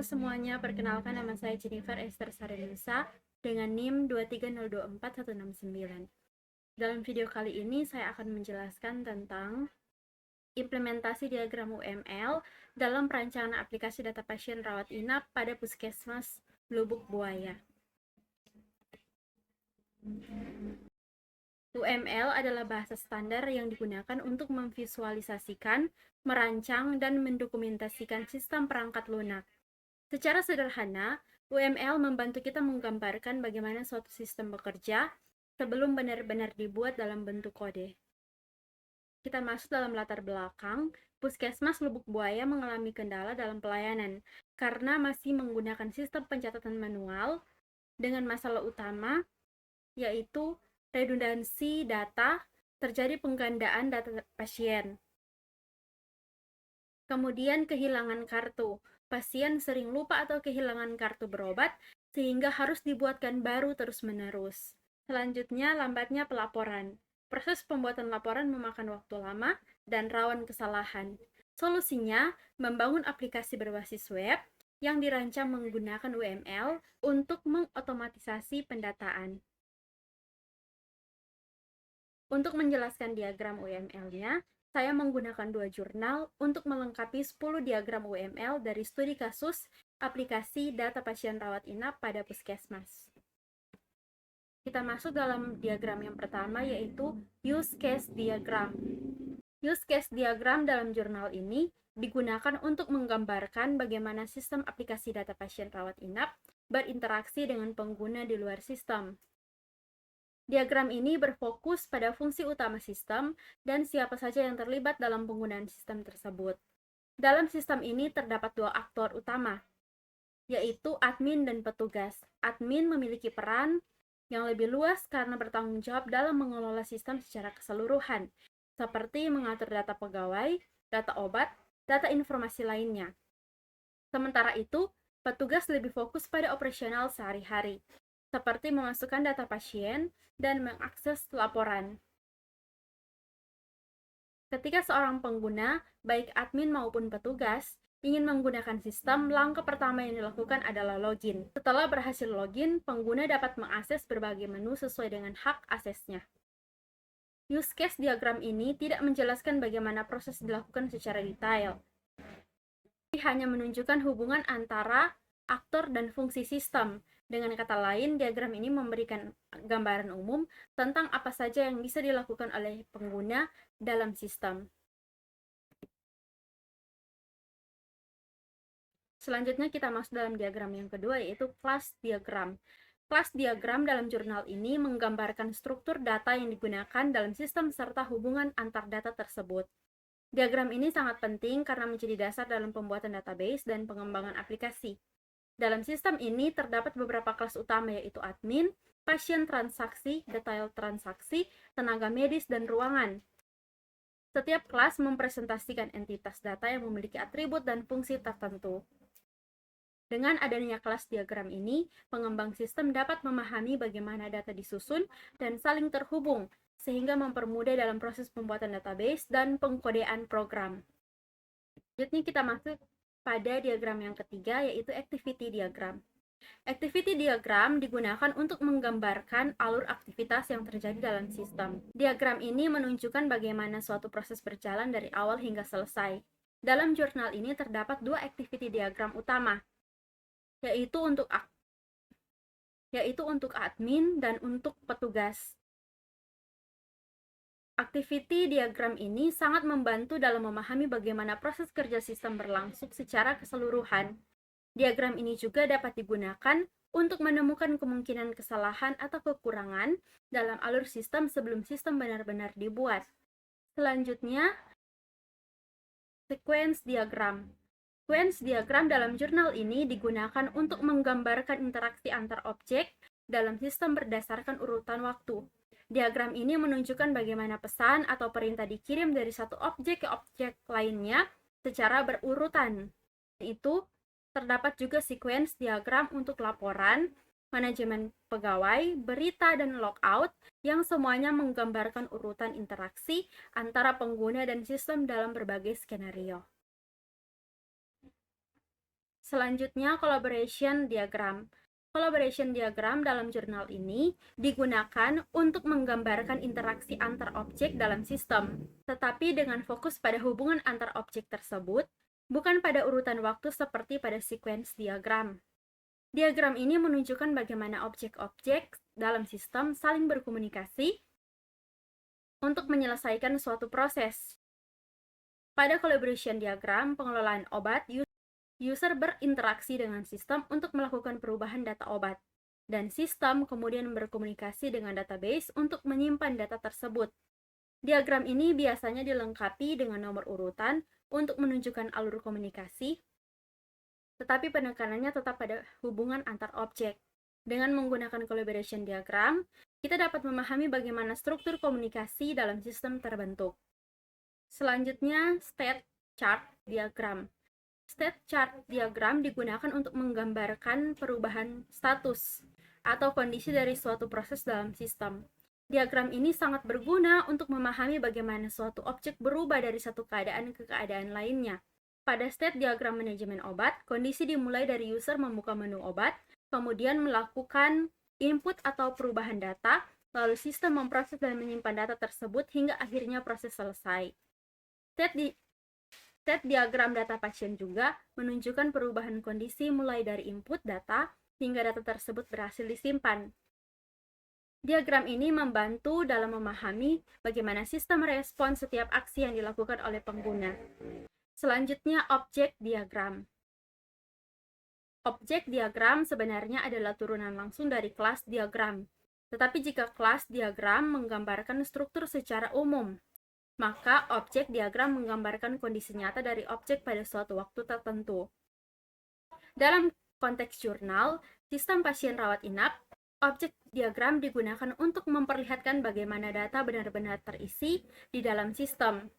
Halo semuanya, perkenalkan nama saya Jennifer Esther Sarenisa dengan NIM 2302169. Dalam video kali ini saya akan menjelaskan tentang implementasi diagram UML dalam perancangan aplikasi data pasien rawat inap pada Puskesmas Lubuk Buaya. UML adalah bahasa standar yang digunakan untuk memvisualisasikan, merancang, dan mendokumentasikan sistem perangkat lunak. Secara sederhana, UML membantu kita menggambarkan bagaimana suatu sistem bekerja sebelum benar-benar dibuat dalam bentuk kode. Kita masuk dalam latar belakang, Puskesmas Lubuk Buaya mengalami kendala dalam pelayanan karena masih menggunakan sistem pencatatan manual dengan masalah utama yaitu redundansi data, terjadi penggandaan data pasien. Kemudian kehilangan kartu. Pasien sering lupa atau kehilangan kartu berobat, sehingga harus dibuatkan baru terus-menerus. Selanjutnya, lambatnya pelaporan. Proses pembuatan laporan memakan waktu lama dan rawan kesalahan. Solusinya, membangun aplikasi berbasis web yang dirancang menggunakan UML untuk mengotomatisasi pendataan. Untuk menjelaskan diagram UML-nya, saya menggunakan dua jurnal untuk melengkapi 10 diagram UML dari studi kasus aplikasi data pasien rawat inap pada puskesmas. Kita masuk dalam diagram yang pertama, yaitu use case diagram. Use case diagram dalam jurnal ini digunakan untuk menggambarkan bagaimana sistem aplikasi data pasien rawat inap berinteraksi dengan pengguna di luar sistem. Diagram ini berfokus pada fungsi utama sistem dan siapa saja yang terlibat dalam penggunaan sistem tersebut. Dalam sistem ini terdapat dua aktor utama, yaitu admin dan petugas. Admin memiliki peran yang lebih luas karena bertanggung jawab dalam mengelola sistem secara keseluruhan, seperti mengatur data pegawai, data obat, data informasi lainnya. Sementara itu, petugas lebih fokus pada operasional sehari-hari, seperti memasukkan data pasien dan mengakses laporan. Ketika seorang pengguna, baik admin maupun petugas, ingin menggunakan sistem, langkah pertama yang dilakukan adalah login. Setelah berhasil login, pengguna dapat mengakses berbagai menu sesuai dengan hak aksesnya. Use case diagram ini tidak menjelaskan bagaimana proses dilakukan secara detail. Ini hanya menunjukkan hubungan antara aktor dan fungsi sistem. Dengan kata lain, diagram ini memberikan gambaran umum tentang apa saja yang bisa dilakukan oleh pengguna dalam sistem. Selanjutnya kita masuk dalam diagram yang kedua, yaitu class diagram. Class diagram dalam jurnal ini menggambarkan struktur data yang digunakan dalam sistem serta hubungan antar data tersebut. Diagram ini sangat penting karena menjadi dasar dalam pembuatan database dan pengembangan aplikasi. Dalam sistem ini terdapat beberapa kelas utama, yaitu admin, pasien transaksi, detail transaksi, tenaga medis, dan ruangan. Setiap kelas mempresentasikan entitas data yang memiliki atribut dan fungsi tertentu. Dengan adanya kelas diagram ini, pengembang sistem dapat memahami bagaimana data disusun dan saling terhubung, sehingga mempermudah dalam proses pembuatan database dan pengkodean program. Selanjutnya kita masuk pada diagram yang ketiga, yaitu activity diagram. Activity diagram digunakan untuk menggambarkan alur aktivitas yang terjadi dalam sistem. Diagram ini menunjukkan bagaimana suatu proses berjalan dari awal hingga selesai. Dalam jurnal ini terdapat dua activity diagram utama, yaitu untuk admin dan untuk petugas. Activity diagram ini sangat membantu dalam memahami bagaimana proses kerja sistem berlangsung secara keseluruhan. Diagram ini juga dapat digunakan untuk menemukan kemungkinan kesalahan atau kekurangan dalam alur sistem sebelum sistem benar-benar dibuat. Selanjutnya, sequence diagram. Sequence diagram dalam jurnal ini digunakan untuk menggambarkan interaksi antar objek dalam sistem berdasarkan urutan waktu. Diagram ini menunjukkan bagaimana pesan atau perintah dikirim dari satu objek ke objek lainnya secara berurutan. Itu terdapat juga sequence diagram untuk laporan, manajemen pegawai, berita, dan logout yang semuanya menggambarkan urutan interaksi antara pengguna dan sistem dalam berbagai skenario. Selanjutnya, collaboration diagram. Collaboration diagram dalam jurnal ini digunakan untuk menggambarkan interaksi antar objek dalam sistem, tetapi dengan fokus pada hubungan antar objek tersebut, bukan pada urutan waktu seperti pada sequence diagram. Diagram ini menunjukkan bagaimana objek-objek dalam sistem saling berkomunikasi untuk menyelesaikan suatu proses. Pada collaboration diagram pengelolaan obat, user berinteraksi dengan sistem untuk melakukan perubahan data obat, dan sistem kemudian berkomunikasi dengan database untuk menyimpan data tersebut. Diagram ini biasanya dilengkapi dengan nomor urutan untuk menunjukkan alur komunikasi, tetapi penekanannya tetap pada hubungan antar objek. Dengan menggunakan collaboration diagram, kita dapat memahami bagaimana struktur komunikasi dalam sistem terbentuk. Selanjutnya, state chart diagram. State chart diagram digunakan untuk menggambarkan perubahan status atau kondisi dari suatu proses dalam sistem. Diagram ini sangat berguna untuk memahami bagaimana suatu objek berubah dari satu keadaan ke keadaan lainnya. Pada state diagram manajemen obat, kondisi dimulai dari user membuka menu obat, kemudian melakukan input atau perubahan data, lalu sistem memproses dan menyimpan data tersebut hingga akhirnya proses selesai. State diagram data pasien juga menunjukkan perubahan kondisi mulai dari input data hingga data tersebut berhasil disimpan. Diagram ini membantu dalam memahami bagaimana sistem merespon setiap aksi yang dilakukan oleh pengguna. Selanjutnya, objek diagram. Objek diagram sebenarnya adalah turunan langsung dari kelas diagram. Tetapi jika kelas diagram menggambarkan struktur secara umum, maka objek diagram menggambarkan kondisi nyata dari objek pada suatu waktu tertentu. Dalam konteks jurnal, sistem pasien rawat inap, objek diagram digunakan untuk memperlihatkan bagaimana data benar-benar terisi di dalam sistem.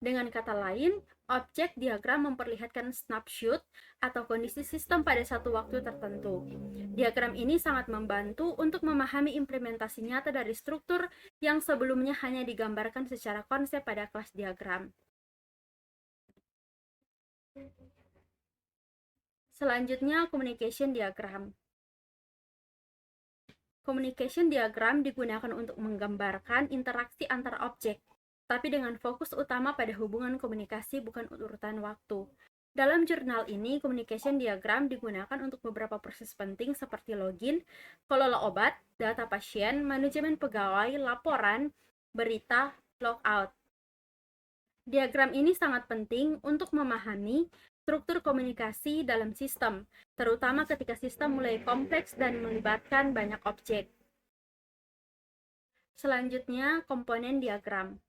Dengan kata lain, objek diagram memperlihatkan snapshot atau kondisi sistem pada satu waktu tertentu. Diagram ini sangat membantu untuk memahami implementasi nyata dari struktur yang sebelumnya hanya digambarkan secara konsep pada kelas diagram. Selanjutnya, communication diagram. Communication diagram digunakan untuk menggambarkan interaksi antar objek, tapi dengan fokus utama pada hubungan komunikasi bukan urutan waktu. Dalam jurnal ini, communication diagram digunakan untuk beberapa proses penting seperti login, kelola obat, data pasien, manajemen pegawai, laporan, berita, logout. Diagram ini sangat penting untuk memahami struktur komunikasi dalam sistem, terutama ketika sistem mulai kompleks dan melibatkan banyak objek. Selanjutnya, komponen diagram.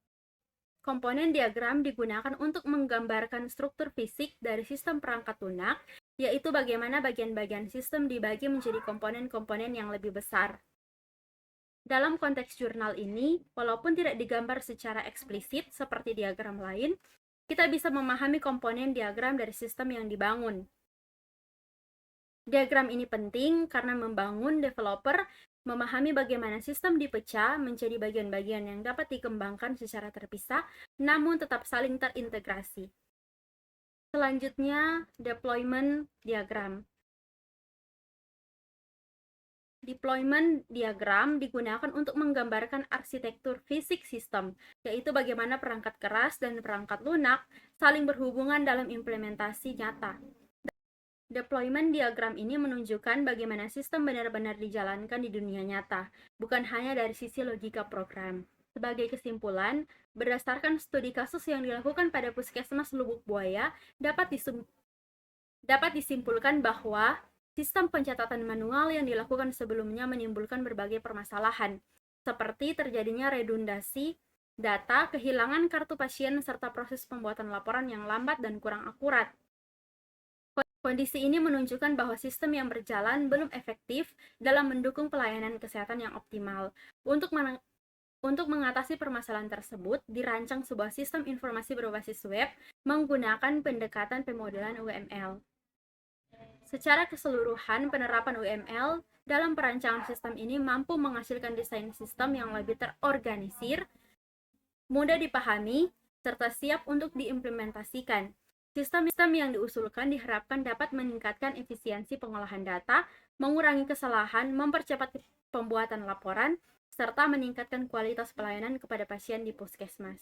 Komponen diagram digunakan untuk menggambarkan struktur fisik dari sistem perangkat lunak, yaitu bagaimana bagian-bagian sistem dibagi menjadi komponen-komponen yang lebih besar. Dalam konteks jurnal ini, walaupun tidak digambar secara eksplisit seperti diagram lain, kita bisa memahami komponen diagram dari sistem yang dibangun. Diagram ini penting karena membangun developer memahami bagaimana sistem dipecah menjadi bagian-bagian yang dapat dikembangkan secara terpisah, namun tetap saling terintegrasi. Selanjutnya, deployment diagram. Deployment diagram digunakan untuk menggambarkan arsitektur fisik sistem, yaitu bagaimana perangkat keras dan perangkat lunak saling berhubungan dalam implementasi nyata. Deployment diagram ini menunjukkan bagaimana sistem benar-benar dijalankan di dunia nyata, bukan hanya dari sisi logika program. Sebagai kesimpulan, berdasarkan studi kasus yang dilakukan pada Puskesmas Lubuk Buaya, dapat disimpulkan bahwa sistem pencatatan manual yang dilakukan sebelumnya menimbulkan berbagai permasalahan, seperti terjadinya redundasi data, kehilangan kartu pasien, serta proses pembuatan laporan yang lambat dan kurang akurat. Kondisi ini menunjukkan bahwa sistem yang berjalan belum efektif dalam mendukung pelayanan kesehatan yang optimal. Untuk mengatasi permasalahan tersebut, dirancang sebuah sistem informasi berbasis web menggunakan pendekatan pemodelan UML. Secara keseluruhan, penerapan UML dalam perancangan sistem ini mampu menghasilkan desain sistem yang lebih terorganisir, mudah dipahami, serta siap untuk diimplementasikan. Sistem yang diusulkan diharapkan dapat meningkatkan efisiensi pengolahan data, mengurangi kesalahan, mempercepat pembuatan laporan, serta meningkatkan kualitas pelayanan kepada pasien di puskesmas.